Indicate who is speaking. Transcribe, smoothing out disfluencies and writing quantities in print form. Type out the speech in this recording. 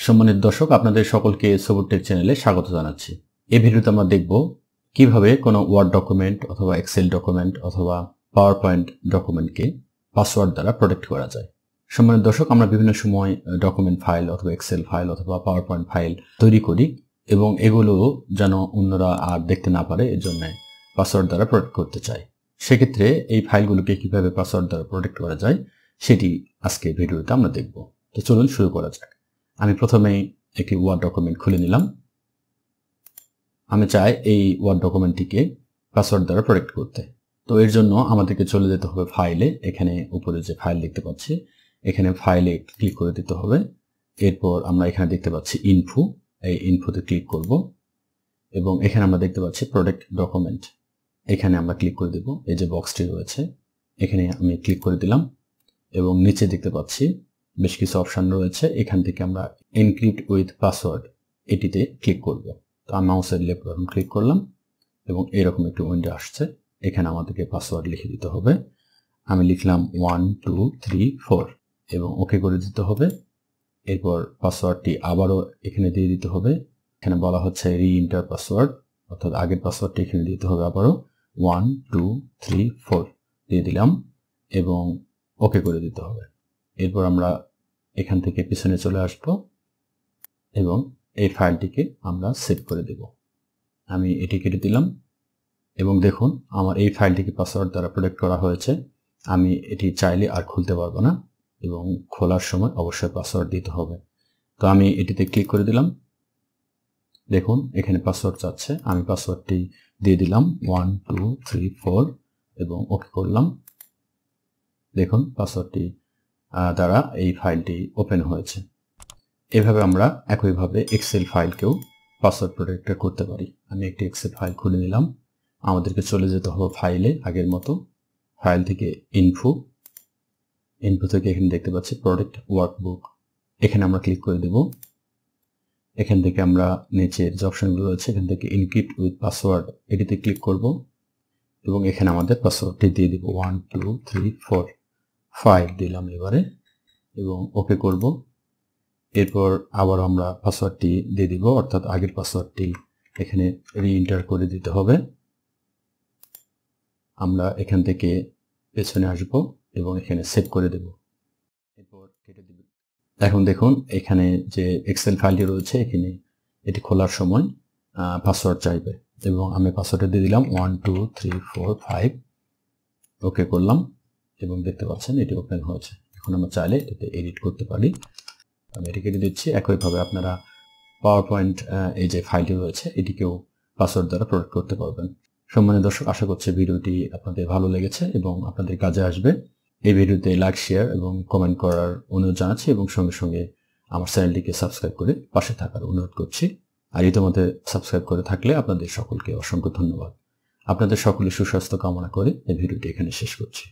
Speaker 1: সম্মানিত দর্শক, আপনাদের সকলকে সবুর টেক চ্যানেলে স্বাগত জানাচ্ছি। এই ভিডিওতে আমরা দেখব কিভাবে কোনো ওয়ার্ড ডকুমেন্ট অথবা এক্সেল ডকুমেন্ট অথবা পাওয়ার পয়েন্ট ডকুমেন্টকে পাসওয়ার্ড দ্বারা প্রোটেক্ট করা যায়। সম্মানিত দর্শক, আমরা বিভিন্ন সময় ডকুমেন্ট ফাইল অথবা এক্সেল ফাইল অথবা পাওয়ার পয়েন্ট ফাইল তৈরি করি এবং এগুলো যেন অন্যরা আর দেখতে না পারে এর জন্য পাসওয়ার্ড দ্বারা প্রোটেক্ট করতে চাই। সেক্ষেত্রে এই ফাইলগুলোকে কিভাবে পাসওয়ার্ড দ্বারা প্রোটেক্ট করা যায় সেটি আজকে ভিডিওতে আমরা দেখব। তো চলুন শুরু করা যাক। আমি প্রথমেই একটি ওয়ার্ড ডকুমেন্ট খুলে নিলাম। আমি চাই এই ওয়ার্ড ডকুমেন্টটিকে পাসওয়ার্ড দ্বারা প্রোটেক্ট করতে। তো এর জন্য আমাদেরকে চলে যেতে হবে ফাইলে। এখানে উপরে যে ফাইল দেখতে পাচ্ছি, এখানে ফাইলে ক্লিক করে দিতে হবে। এরপর আমরা এখানে দেখতে পাচ্ছি ইনফো, এই ইনফোতে ক্লিক করব এবং এখানে আমরা দেখতে পাচ্ছি প্রোটেক্ট ডকুমেন্ট। এখানে আমরা ক্লিক করে দেব। এই যে বক্সটি রয়েছে এখানে আমি ক্লিক করে দিলাম এবং নিচে দেখতে পাচ্ছি বেশ কিছু অপশন রয়েছে। এখান থেকে আমরা এনক্রিপ্ট উইথ পাসওয়ার্ড এটিতে ক্লিক করব। তো আমি মাউসের লেফট বাটন ক্লিক করলাম এবং এরকম একটি উইন্ডো আসছে। এখানে আমাদেরকে পাসওয়ার্ড লিখে দিতে হবে। আমি লিখলাম 1 2 3 4 এবং ওকে করে দিতে হবে। এরপর পাসওয়ার্ডটি আবারও এখানে দিয়ে দিতে হবে। এখানে বলা হচ্ছে রি এন্টার পাসওয়ার্ড, অর্থাৎ আগের পাসওয়ার্ডটি এখানে দিতে হবে। আবারও 1 2 3 4 দিয়ে দিলাম এবং ওকে করে দিতে হবে। এরপর আমরা এখান থেকে পিছনে চলে আসব এবং এই ফাইলটিকে আমরা সেভ করে দেব। আমি এটি কেটে দিলাম এবং দেখুন আমার এই ফাইলটিকে পাসওয়ার্ড দ্বারা প্রোটেক্ট করা হয়েছে। আমি এটি চাইলে আর খুলতে পারবো না এবং খোলার সময় অবশ্যই পাসওয়ার্ড দিতে হবে। তো আমি এটিতে ক্লিক করে দিলাম। দেখুন এখানে পাসওয়ার্ড চাচ্ছে, আমি পাসওয়ার্ডটি দিয়ে দিলাম 1 2 3 4 এবং ওকে করলাম। দেখুন পাসওয়ার্ডটি দ্বারা এই ফাইলটি ওপেন হয়েছে। এভাবে আমরা একইভাবে এক্সেল ফাইলকেও পাসওয়ার্ড প্রোটেক্ট করতে পারি। আমি একটি এক্সেল ফাইল খুলে নিলাম। আমাদেরকে চলে যেতে হবে ফাইলে আগের মতো। ফাইল থেকে ইনফো থেকে এখানে দেখতে পাচ্ছি প্রোটেক্ট ওয়ার্কবুক, এখানে আমরা ক্লিক করে দেব। এখান থেকে আমরা নিচের যে অপশনগুলো রয়েছে এখান থেকে এনক্রিপ্ট উইথ পাসওয়ার্ড এটিতে ক্লিক করব এবং এখানে আমাদের পাসওয়ার্ডটি দিয়ে দিব 1 2 3 4 5 দিলাম এবারে এবং ওকে করব। এরপর আবার আমরা পাসওয়ার্ডটি দিয়ে দিব, অর্থাৎ আগের পাসওয়ার্ডটি এখানে রি এন্টার করে দিতে হবে। আমরা এখান থেকে পেছনে আসব এবং এখানে সেভ করে দেব। এরপর কেটে দেব। এখন দেখুন এখানে যে এক্সেল ফাইলটি রয়েছে এখানে এটি খোলার সময় পাসওয়ার্ড চাইবে এবং আমি পাসওয়ার্ডটা দিয়ে দিলাম 1 2 3 4 5 ওকে করলাম এবং দেখতে পাচ্ছেন এটি ওপেন হয়েছে। এখন আমরা চাইলে এটাতে এডিট করতে পারি। আমি এটি কেটে দিচ্ছি। একইভাবে আপনারা পাওয়ার পয়েন্ট এই যে ফাইলটি রয়েছে এটিকেও পাসওয়ার্ড দ্বারা প্রোটেক্ট করতে পারবেন। সম্মানিত দর্শক, আশা করছি ভিডিওটি আপনাদের ভালো লেগেছে এবং আপনাদের কাজে আসবে। এই ভিডিওতে লাইক শেয়ার এবং কমেন্ট করার অনুরোধ জানাচ্ছি এবং সঙ্গে সঙ্গে আমার চ্যানেলটিকে সাবস্ক্রাইব করে পাশে থাকার অনুরোধ করছি। আর ইতিমধ্যে সাবস্ক্রাইব করে থাকলে আপনাদের সকলকে অসংখ্য ধন্যবাদ। আপনাদের সকলের সুস্বাস্থ্য কামনা করে এই ভিডিওটি এখানে শেষ করছি।